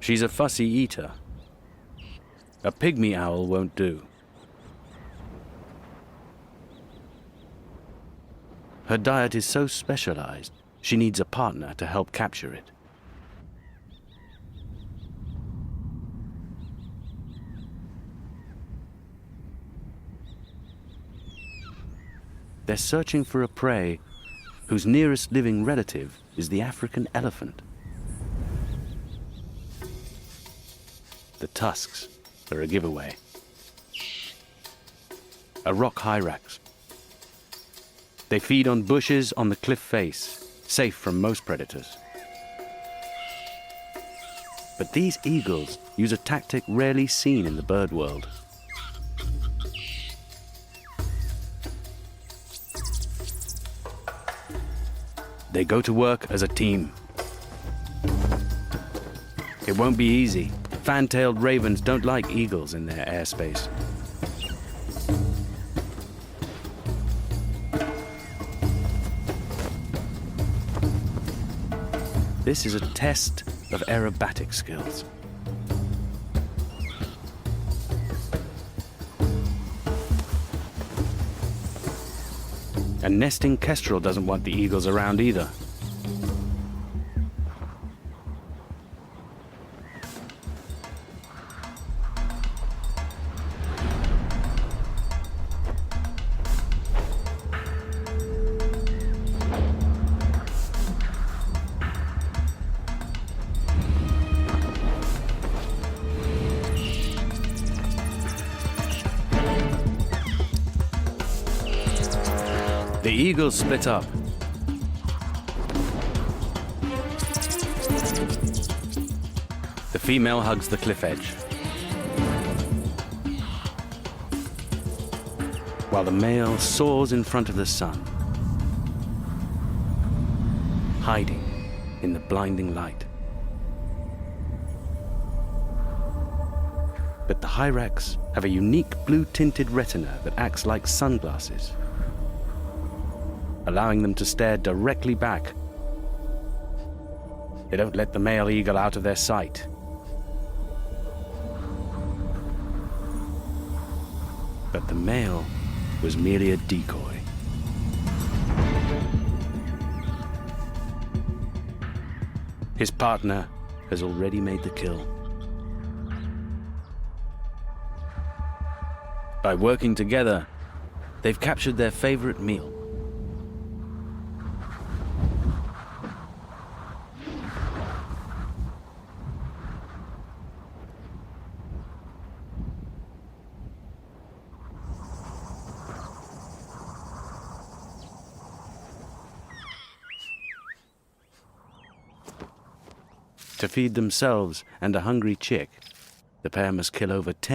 She's a fussy eater. A pygmy owl won't do. Her diet is so specialized, she needs a partner to help capture it. They're searching for a prey whose nearest living relative is the African elephant. The tusks are a giveaway. A rock hyrax. They feed on bushes on the cliff face, safe from most predators. But these eagles use a tactic rarely seen in the bird world. They go to work as a team. It won't be easy. Fan-tailed ravens don't like eagles in their airspace. This is a test of aerobatic skills. A nesting kestrel doesn't want the eagles around either. The eagles split up. The female hugs the cliff edge, while the male soars in front of the sun, hiding in the blinding light. But the hyrax have a unique blue-tinted retina that acts like sunglasses, allowing them to stare directly back. They don't let the male eagle out of their sight. But the male was merely a decoy. His partner has already made the kill. By working together, they've captured their favorite meal. To feed themselves and a hungry chick, the pair must kill over 10